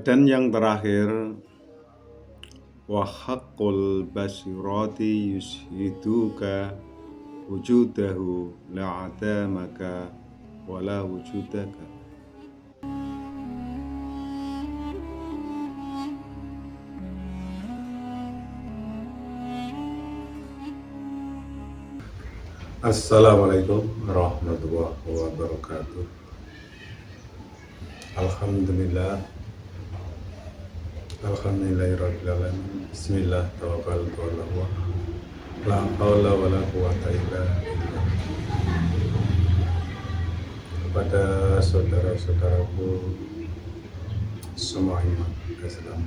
Dan yang terakhir, wa haqqul basirati yushiduka wujudahu la'adamaka wala wujudaka. Assalamualaikum warahmatullahi wabarakatuh. Alhamdulillahirrahmanirrahim. Bismillah, tawakkaltu ala Allah. La haula wala quwata illa billah. Kepada saudara-saudaraku semua iman Islam,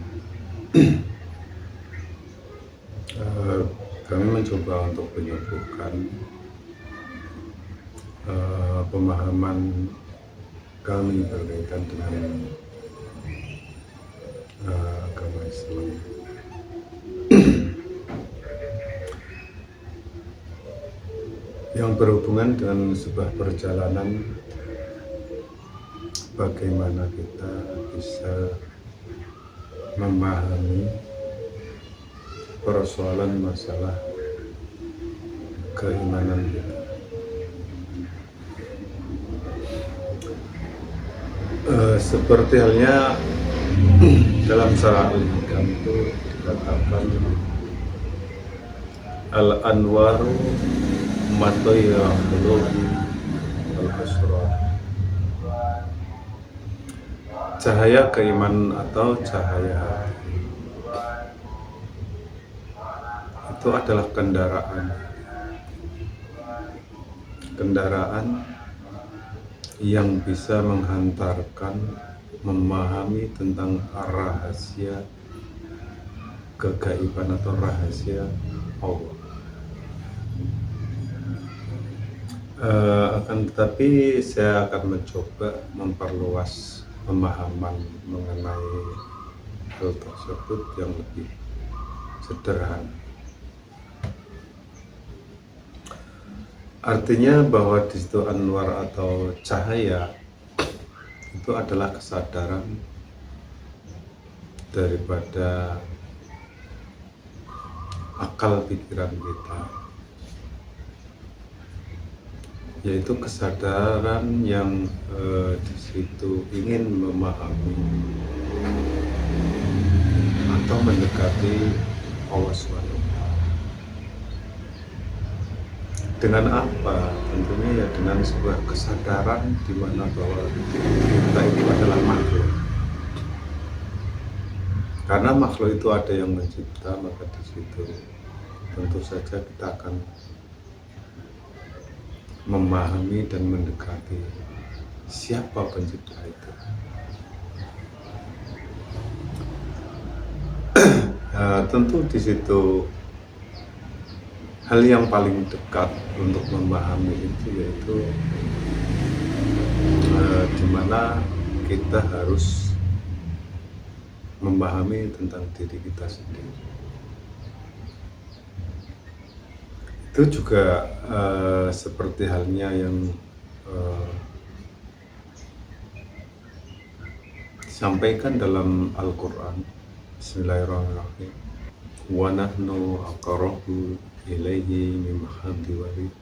kami mencoba untuk menyuguhkan pemahaman kami berkaitan dengan agama Islam. Yang berhubungan dengan sebuah perjalanan bagaimana kita bisa memahami persoalan masalah keimanan kita. Seperti halnya dalam surah Al-Hikam itu dikatakan al-anwaru matayra qulubi al-asrar. Cahaya keimanan atau cahaya hati itu adalah kendaraan yang bisa menghantarkan memahami tentang rahasia kegaiban atau rahasia Allah. Akan tetapi saya akan mencoba memperluas pemahaman mengenai hal tersebut yang lebih sederhana. Artinya bahwa di situ anwar atau cahaya itu adalah kesadaran daripada akal pikiran kita, yaitu kesadaran yang di situ ingin memahami atau mendekati Allah SWT. Dengan apa? Tentunya ya dengan sebuah kesadaran di mana bahwa kita itu adalah makhluk. Karena makhluk itu ada yang mencipta, maka di situ tentu saja kita akan memahami dan mendekati siapa pencipta itu. Tentu di situ hal yang paling dekat untuk memahami itu yaitu di mana kita harus memahami tentang diri kita sendiri. Itu juga seperti halnya yang disampaikan dalam Al-Quran. Bismillahirrahmanirrahim. Wa nahnu aqrabu ilaihi min hablil warid.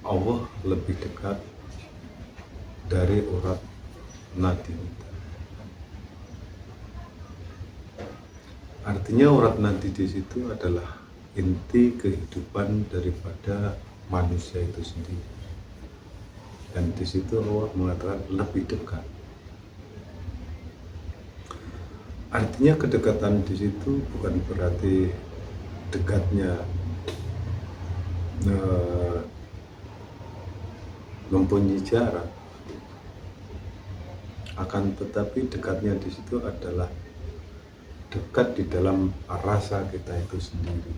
Allah lebih dekat dari urat nadi kita. Artinya urat nadi di situ adalah inti kehidupan daripada manusia itu sendiri. Dan di situ Allah mengatakan lebih dekat. Artinya kedekatan di situ bukan berarti dekatnya mempunyai jarak, akan tetapi dekatnya di situ adalah dekat di dalam rasa kita itu sendiri.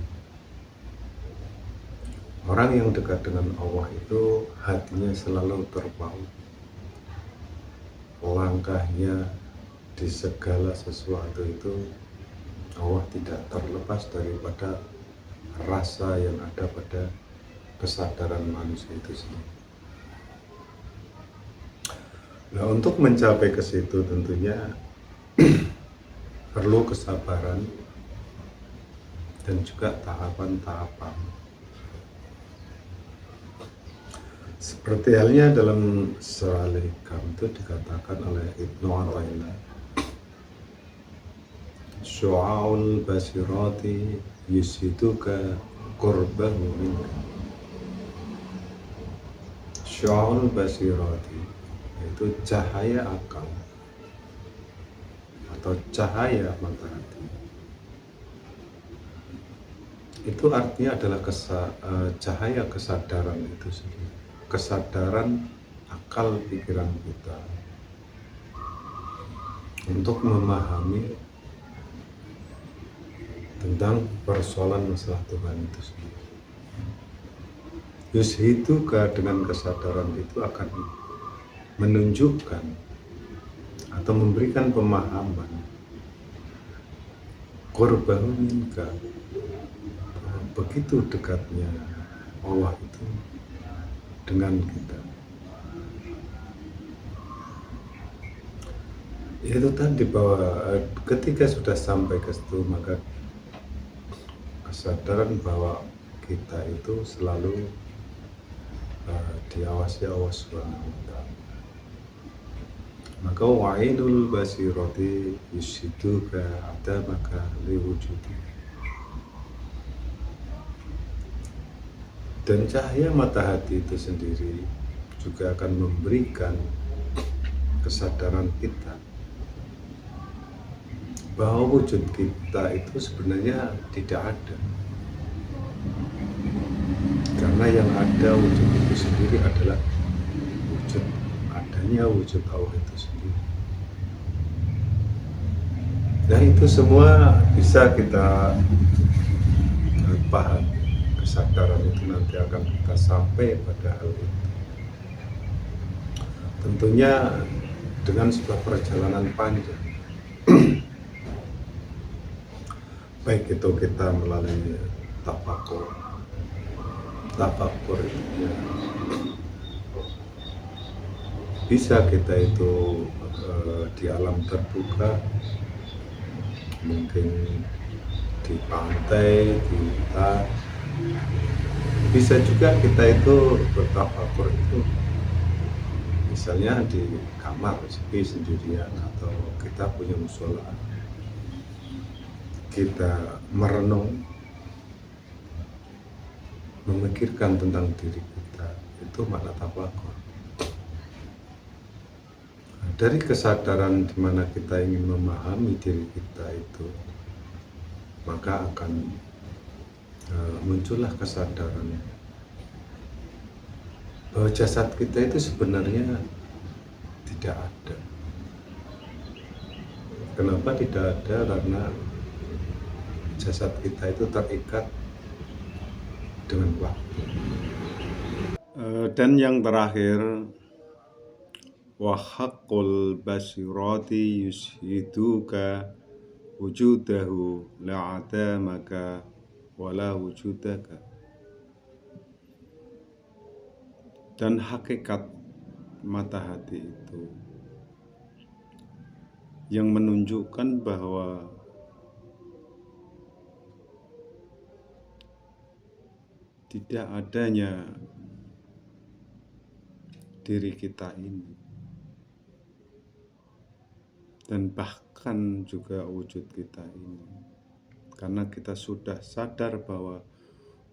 Orang yang dekat dengan Allah itu hatinya selalu terpaut, langkahnya di segala sesuatu itu Allah tidak terlepas daripada rasa yang ada pada kesadaran manusia itu sendiri. Nah, untuk mencapai ke situ tentunya perlu kesabaran dan juga tahapan-tahapan. Seperti halnya dalam surah Al-Hikam itu dikatakan oleh Ibnu Athaillah, syu'aul basirati yusiduka qurbahu minka. Syu'aul basirati yaitu cahaya akal atau cahaya mata hati. Itu artinya adalah cahaya kesadaran itu sendiri, kesadaran akal pikiran kita untuk memahami tentang persoalan masalah Tuhan itu sendiri. Yushiduka, dengan kesadaran itu akan menunjukkan atau memberikan pemahaman qurbahu minka, begitu dekatnya Allah itu dengan kita. Itu tadi bahwa ketika sudah sampai ke situ, maka kesadaran bahwa kita itu selalu diawasi Allah Subhanahu wa Ta'ala. Maka wa'inul basirati yusiduka adamaka liwujudi. Dan cahaya mata hati itu sendiri juga akan memberikan kesadaran kita bahwa wujud kita itu sebenarnya tidak ada. Karena yang ada wujud itu sendiri adalah adanya wujud Allah itu sendiri. Nah, itu semua bisa kita paham. Kesadaran itu nanti akan kita sampai pada hal itu. Tentunya dengan sebuah perjalanan panjang. Baik itu kita melalui tafakur itu ya, bisa kita itu di alam terbuka, mungkin di pantai, di hutan. Bisa juga kita itu bertafakur itu misalnya di kamar sepi sendirian, atau kita punya musola, kita merenung, memikirkan tentang diri kita, itu makna tafakur. Dari kesadaran di mana kita ingin memahami diri kita itu, maka akan muncullah kesadaran bahwa jasad kita itu sebenarnya tidak ada. Kenapa tidak ada? Karena jasad kita itu terikat dengan waktu. Dan yang terakhir, wa haqqul basirati yushiduka wujudahu la'adamaka wala wujudaka. Dan hakikat mata hati itu yang menunjukkan bahwa tidak adanya diri kita ini, dan bahkan juga wujud kita ini, karena kita sudah sadar bahwa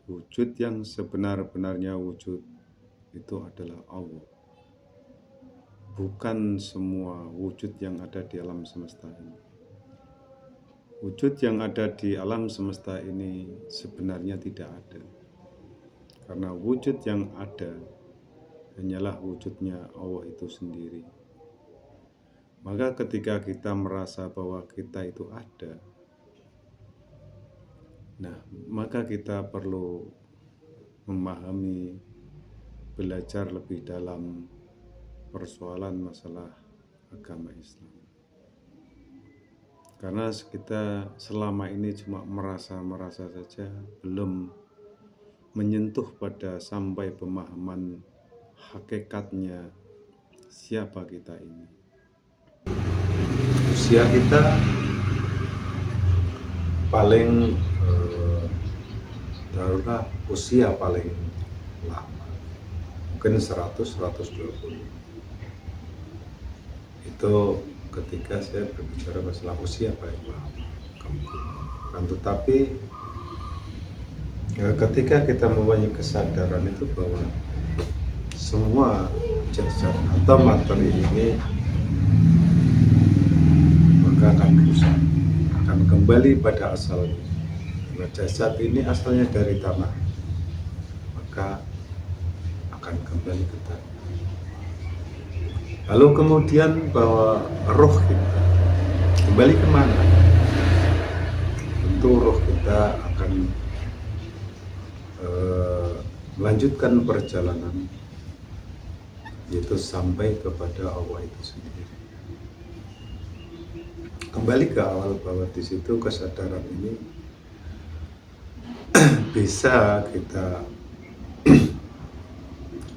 wujud yang sebenar-benarnya wujud itu adalah Allah, bukan semua wujud yang ada di alam semesta ini. Wujud yang ada di alam semesta ini sebenarnya tidak ada, karena wujud yang ada hanyalah wujudnya Allah itu sendiri. Maka ketika kita merasa bahwa kita itu ada, nah maka kita perlu memahami, belajar lebih dalam persoalan masalah agama Islam. Karena kita selama ini cuma merasa saja, belum menyentuh pada sampai pemahaman hakikatnya siapa kita ini. Usia kita paling taruhlah usia paling lama mungkin 100-120. Itu ketika saya berbicara masalah usia paling lama. Kan tetapi ketika kita mempunyai kesadaran itu bahwa semua jasad atau materi ini maka akan rusak, akan kembali pada asalnya. Karena jasad ini asalnya dari tanah, maka akan kembali ke tanah. Lalu kemudian bahwa roh kita kembali kemana? Tentu roh kita akan melanjutkan perjalanan, yaitu sampai kepada Allah itu sendiri. Kembali ke awal bahwa di situ kesadaran ini bisa kita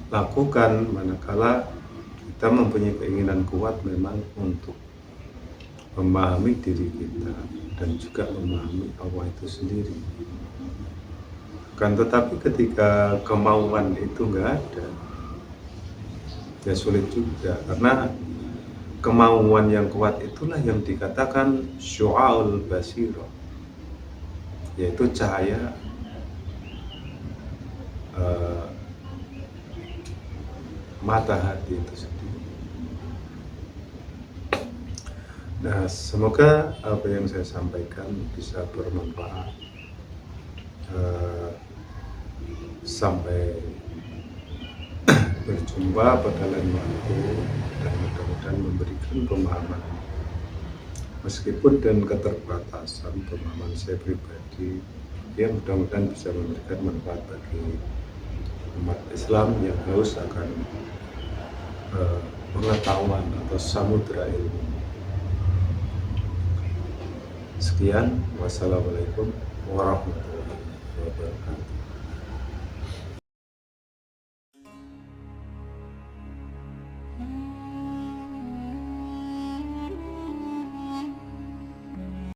lakukan manakala kita mempunyai keinginan kuat memang untuk memahami diri kita dan juga memahami Allah itu sendiri. Kan tetapi ketika kemauan itu nggak ada, ya sulit juga, karena kemauan yang kuat itulah yang dikatakan syu'aul basirah, yaitu cahaya mata hati itu sendiri. Nah, semoga apa yang saya sampaikan bisa bermanfaat. Sampai berjumpa pada lain waktu, dan mudah-mudahan memberikan pemahaman, meskipun dengan keterbatasan pemahaman saya pribadi, yang mudah-mudahan bisa memberikan manfaat bagi umat Islam yang haus akan pengetahuan atau samudra ilmu. Sekian, wassalamualaikum warahmatullahi wabarakatuh.